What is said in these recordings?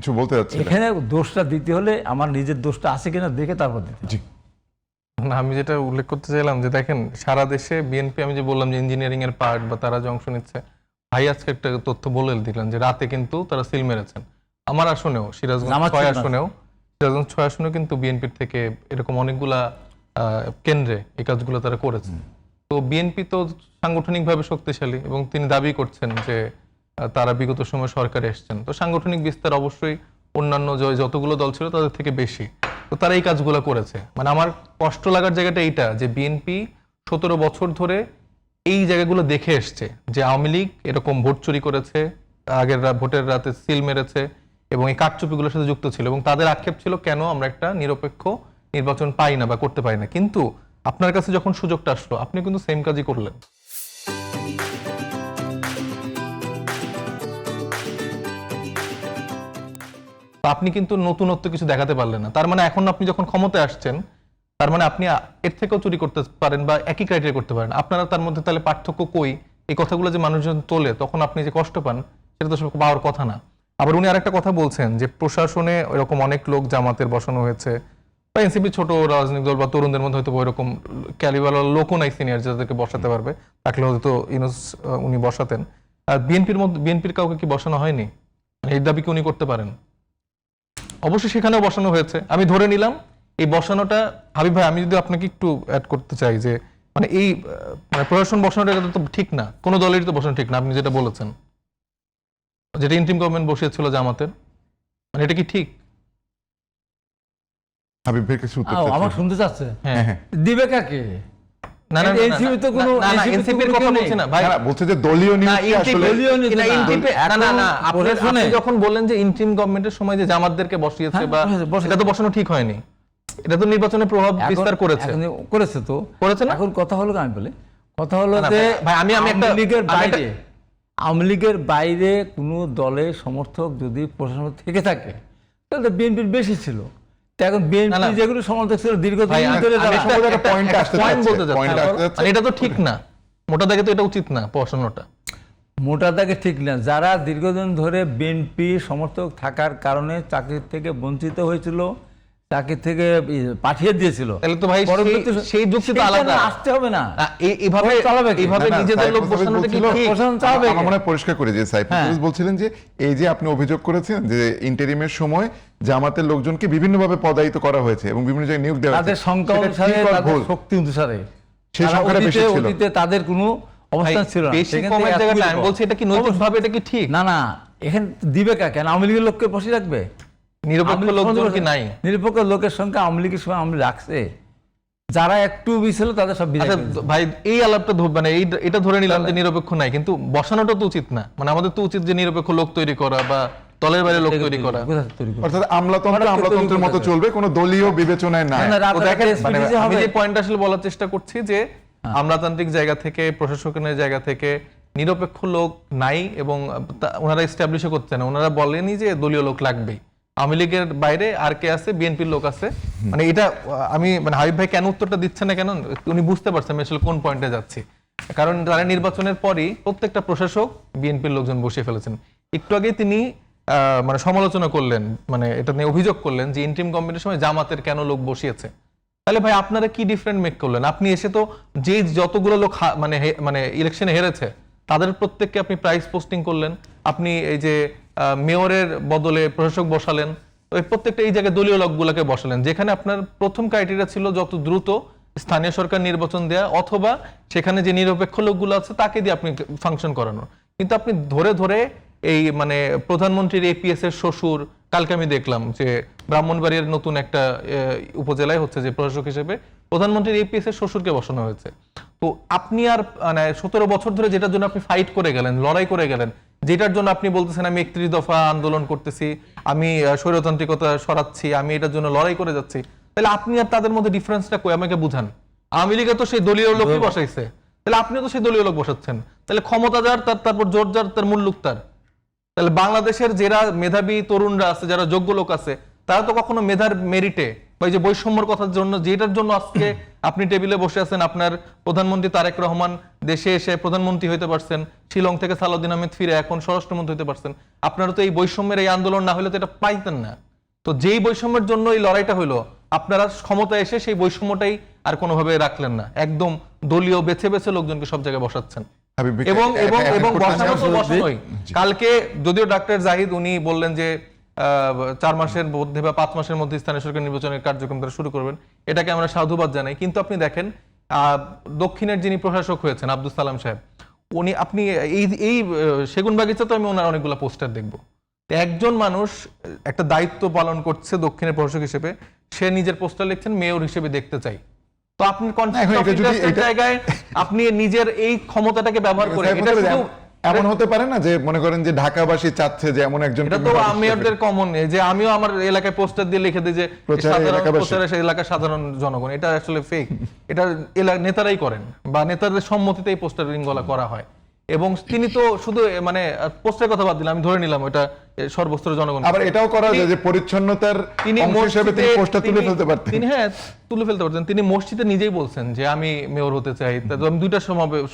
কিছু বলতে যাচ্ছেন? এখানে দোষটা দিতে হলে আমার নিজের দোষটা আছে কিনা দেখে তারপর দিতে হবে। জি। না, আমি যেটা উল্লেখ করতে চাইলাম যে দেখেন সারা দেশে বিএনপি, আমি যে বললাম যে ইঞ্জিনিয়ারিং এর পার্ট বা তারা যে অংশ নিচ্ছে, ভাই আজকে একটা তথ্য বলে দিলেন যে রাতে কিন্তু তারা সিল মেরেছেন। আমার আসনেও সিরাজগঞ্জ 6 আসনেও কিন্তু বিএনপির থেকে এরকম অনেকগুলা কেন্দ্রে এই কাজগুলো তারা করেছে। তো বিএনপি তো সাংগঠনিকভাবে শক্তিশালী এবং তিনি দাবি করছেন যে তারা বিগত সময় সরকারে এসছেন, তো সাংগঠনিক বিস্তার অবশ্যই অন্যান্য যতগুলো দল ছিল তাদের থেকে বেশি, তো তারা এই কাজগুলো করেছে। মানে আমার কষ্ট লাগার জায়গাটা এইটা যে বিএনপি 17 বছর ধরে এই জায়গাগুলো দেখে এসছে যে আওয়ামী লীগ এরকম ভোট চুরি করেছে, আগের ভোটের রাতে সিল মেরেছে এবং এই কারচুপিগুলোর সাথে যুক্ত ছিল, এবং তাদের আক্ষেপ ছিল কেন আমরা একটা নিরপেক্ষ নির্বাচন পাই না বা করতে পারি না। কিন্তু আপনার কাছে যখন সুযোগটা আসলো আপনি কিন্তু সেম কাজই করলেন। আপনি কিন্তু নতুনত্ব কিছু দেখাতে পারলেন না। তার মানে এখন আপনি যখন ক্ষমতায় আসছেন, তার মানে আপনি এর থেকেও চুরি করতে পারেন বা একই ক্রাইটেরিয়া করতে পারেন। আপনারা তার মধ্যে তাহলে পার্থক্য কই? এই কথাগুলো যে মানুষজন তোলে তখন আপনি যে কষ্ট পান সেটা তো পাওয়ার কথা না। আবার উনি আরেকটা কথা বলছেন যে প্রশাসনে এরকম অনেক লোক জামাতের বসানো হয়েছে বা এনসিপি ছোট রাজনৈতিক দল বা তরুণদের মধ্যে হয়তো ওইরকম ক্যালিবার লোকও নাই সিনিয়র যাদেরকে বসাতে পারবে, থাকলে হয়তো উনি বসাতেন। আর বিএনপির কাউকে কি বসানো হয়নি? এই দাবি কি উনি করতে পারেন? অবশ্যই সেখানেও বসানো হয়েছে। আমি ধরে নিলাম এই বসানোটা, হাবিব ভাই আমি যদি আপনাকে একটু অ্যাড করতে চাই যে মানে এই মানে প্রশাসন বসানোটা তো ঠিক না, কোনো দলেরই তো বসানো ঠিক না। আপনি যেটা বলেছেন, যেটা ইন্টিম গভর্নমেন্ট বসিয়েছিল জামাতের, মানে এটা কি ঠিক? হাবিব ভাই কিছু উত্তর চাচ্ছেন? আমার শুনতে চাচ্ছে হ্যাঁ। দিবে কাকে? না না এনসিপি তো কোনো এনসিপির কথা বলছি না ভাই, বলছে যে দলীয় নিউজ আসলে আপনি যখন বললেন যে ইন্টিম গভর্নমেন্টের সময় যে জামাতদেরকে বসিয়েছে বা এটা তো বসানো ঠিক হয়নি, এটা তো নির্বাচনে প্রভাব বিস্তার করেছে করেছে না। এখন কথা হলো, আমি বলি কথা হলো না, যে ভাই আমি একটা আওয়ামী লীগের বাইরে কোনো দলের সমর্থক যদি প্রশাসন থেকে থাকে তাহলে বিএনপির বেশি ছিল। এখন বিএনপি যেগুলো সমর্থক ছিল দীর্ঘদিন ধরে এটা তো ঠিক না, মোটা দাগে তো এটা উচিত না বসানোটা। মোটা দাগে ঠিক না। যারা দীর্ঘদিন ধরে বিএনপি সমর্থক থাকার কারণে চাকরি থেকে বঞ্চিত হয়েছিল, চাকরি থেকে পাঠিয়ে দিয়েছিল, তাহলে তো ভাই সেই যুক্তি তো আলাদা, আসতে হবে না। এইভাবে নিজেদের লোক বসানোটা কি ঠিক? আমার মনে হয় পরিষ্কার করে যে সাইফুল বলছিলেন যে এই যে আপনি অভিযোগ করেছেন যে ইন্টারিমের সময় জামাতের লোকজনকে বিভিন্নভাবে পদায়িত করা হয়েছে এবং বিভিন্ন জায়গায় নিয়োগ দেওয়া হয়েছে, তাদের সংখ্যা অনুসারে, তাদের শক্তি অনুসারে সেই সংখ্যাটা বেশি ছিল। অতীতে তাদের কোনো অবস্থান ছিল না। বেশি কমের জায়গাটা আমি বলছি এটা কি নৈতিকভাবে এটা কি ঠিক? না, এখানে দিবে কাকে? আওয়ামী লীগের লোককে বসে রাখবে? নিরপেক্ষ লোকজন কি নাই? নিরপেক্ষ লোকের সংখ্যা আওয়ামী লীগের সময় আওয়ামী লীগ রাখছে, যারা একটু বিছিল তাদের সব বিদায় করেছে। ভাই এই আলাপটা মানে এটা ধরে নিলাম যে নিরপেক্ষ নাই, কিন্তু বসানোটা তো উচিত না। মানে আমাদের তো উচিত যে নিরপেক্ষ লোক তৈরি করা বা দলের বাইরে লোক তৈরি করা, অর্থাৎ আমলাতন্ত্রের মতো চলবে, কোনো দলীয় বিবেচনায় না। আমি যে পয়েন্ট আসলে বলার চেষ্টা করছি যে আমলাতান্ত্রিক জায়গা থেকে, প্রশাসনের জায়গা থেকে নিরপেক্ষ লোক নাই এবং ওনারা এস্টাবলিশও করছে না। ওনারা বলেনি যে দলীয় লোক লাগবেই, আওয়ামী লীগের বাইরে আর কে আছে, বিএনপির লোক আছে। মানে এটা আমি মানে হাবিব ভাই কেন উত্তরটা দিচ্ছে না, কেন উনি বুঝতে পারছেন আসলে কোন পয়েন্টে যাচ্ছি। কারণ তারা নির্বাচনের পরই প্রত্যেকটা প্রশাসক বিএনপির লোকজন বসিয়ে ফেলেছেন। একটু আগে তিনি মানে সমালোচনা করলেন, মানে এটা নিয়ে অভিযোগ করলেন যে ইন্টিম গভর্নমেন্টের সময় জামাতের কেন লোক বসিয়েছে। তাহলে ভাই আপনারা কি ডিফারেন্ট মেক করলেন? আপনি এসে তো যে যতগুলো লোক মানে ইলেকশনে হেরেছে তাদের প্রত্যেককে আপনি প্রাইস পোস্টিং করলেন, আপনি এই যে মেয়রের বদলে প্রশাসক বসালেন, ওই প্রত্যেকটা এই জায়গায় দলীয় লোকগুলোকে বসালেন, যেখানে আপনার প্রথম ক্রাইটেরিয়া ছিল যত দ্রুত স্থানীয় সরকার নির্বাচন দেয়া অথবা সেখানে যে নিরপেক্ষ লোকগুলো আছে তাকে দিয়ে আপনি ফাংশন করানো। কিন্তু আপনি ধরে ধরে এই মানে প্রধানমন্ত্রীর এপিএস এর শ্বশুর, কালকে আমি দেখলাম যে ব্রাহ্মণবাড়িয়ার নতুন একটা উপজেলায় হচ্ছে যে প্রশাসক হিসেবে প্রধানমন্ত্রীর এপিএস এর শ্বশুরকে বসানো হয়েছে। তো আপনি আর মানে 17 বছর ধরে যেটার জন্য আপনি ফাইট করে গেলেন, লড়াই করে গেলেন, যেটার জন্য আপনি বলতেছেন আমি 31 দফা আন্দোলন করতেছি, আমি স্বৈরতান্ত্রিকতা সরাচ্ছি, আমি এটার জন্য লড়াই করে যাচ্ছি, তাহলে আপনি আর তাদের মধ্যে ডিফারেন্সটা কই আমাকে বুঝান। আওয়ামী লীগে তো সেই দলীয় লোকই বসাইছে, তাহলে আপনিও তো সেই দলীয় লোক বসাচ্ছেন। তাহলে ক্ষমতা যার তারপর জোর যার তার মুল্লুক তার। তাহলে বাংলাদেশের যারা মেধাবী তরুণরা আছে, যারা যোগ্য লোক আছে, তারা তো কখনো মেধার মেরিটে বা এই যে বৈষম্যর কথার জন্য, যেটার জন্য আজকে আপনি টেবিলে বসে আছেন, আপনার প্রধানমন্ত্রী তারেক রহমান দেশে এসে প্রধানমন্ত্রী হইতে পারছেন, শিলং থেকে সালাউদ্দিন আহমেদ ফিরে এখন স্বরাষ্ট্রমন্ত্রী হতে পারছেন, আপনারা তো এই বৈষম্যের এই আন্দোলন না হলে তো এটা পাইতেন না। তো যেই বৈষম্যের জন্য এই লড়াইটা হইলো, আপনারা ক্ষমতায় এসে সেই বৈষম্যটাই আর কোনোভাবে রাখলেন না, একদম দলীয় বেছে বেছে লোকজনকে সব জায়গায় বসাচ্ছেন। হাবিব ভাই, এবং এবং এক- এক এবং করতে বসানো তো চাই। বসানোই। কালকে যদিও ডাক্তার জাহিদ উনি বললেন যে 4 মাসের মধ্যে বা 5 মাসের মধ্যে স্থানীয় সরকার নির্বাচনের কার্যক্রম তারা শুরু করবেন, এটাকে আমরা সাধুবাদ জানাই। কিন্তু আপনি দেখেন দক্ষিণের যিনি প্রশাসক হয়েছেন আব্দুল সালাম সাহেব, উনি আপনি এই সেগুনবাগিচা তো আমি ওনার অনেকগুলো পোস্টার দেখবো। একজন মানুষ একটা দায়িত্ব পালন করছে দক্ষিণের প্রশাসক হিসেবে, সে নিজের পোস্টার লিখছেন মেয়র হিসেবে দেখতে চাই। তো আপনি কনফ্লিক্ট অফ ইন্টারেস্টের জায়গায় আপনি নিজের এই ক্ষমতাটাকে ব্যবহার করে, এটা শুধু এমন হতে পারে না যে মনে করেন যে ঢাকাবাসী চাচ্ছে যে এমন একজন এটা তো মেয়রদের কমন, যে আমিও আমার এলাকায় পোস্টার দিয়ে লিখে দিই যে প্রচারে সেই এলাকার সাধারণ জনগণ, এটা আসলে ফেক। এটা নেতারাই করেন বা নেতাদের সম্মতিতে এই পোস্টারিং গুলো করা হয়। এবং তিনি তো শুধু মানে পোস্টারের কথা বাদ দিলাম, আমি ধরে নিলাম ওটা সর্বস্তরের জনগণ। আবার এটাও করা যায় যে পরিচ্ছন্নতার অংশ হিসেবে তিনি পোস্টার তুলে ফেলতে পারতেন। তিনি তুলে ফেলতে পারতেন। তিনি মসজিদে নিজেই বলছেন যে আমি মেয়র হতে চাই। আমি 2টা সমাবেশ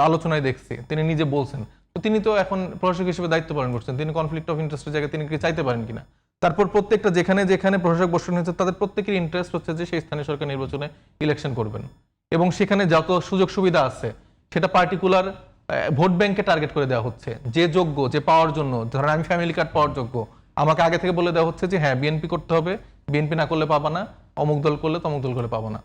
আলোচনায় দেখছি তিনি নিজে বলছেন। তো তিনি তো এখন প্রশাসক হিসেবে দায়িত্ব পালন করছেন, তিনি কনফ্লিক্ট অফ ইন্টারেস্টের জায়গায় তিনি কি চাইতে পারেন কিনা। তারপর প্রত্যেকটা যেখানে যেখানে প্রশাসক বসানো হয়েছে তাদের প্রত্যেকের ইন্টারেস্ট হচ্ছে যে সেই স্থানীয় সরকার নির্বাচনে ইলেকশন করবেন, এবং সেখানে যত সুযোগ সুবিধা আছে সেটা পার্টিকুলার ভোট ব্যাংকে টার্গেট করে দেওয়া হচ্ছে। যে যোগ্য, যে পাওয়ার জন্য, ধরেন আমি ফ্যামিলি কার্ড পাওয়ার যোগ্য, আমাকে আগে থেকে বলে দেওয়া হচ্ছে যে হ্যাঁ বিএনপি করতে হবে, বিএনপি না করলে পাবা না, অমুক দল করলে তমুক দল করে পাবো না।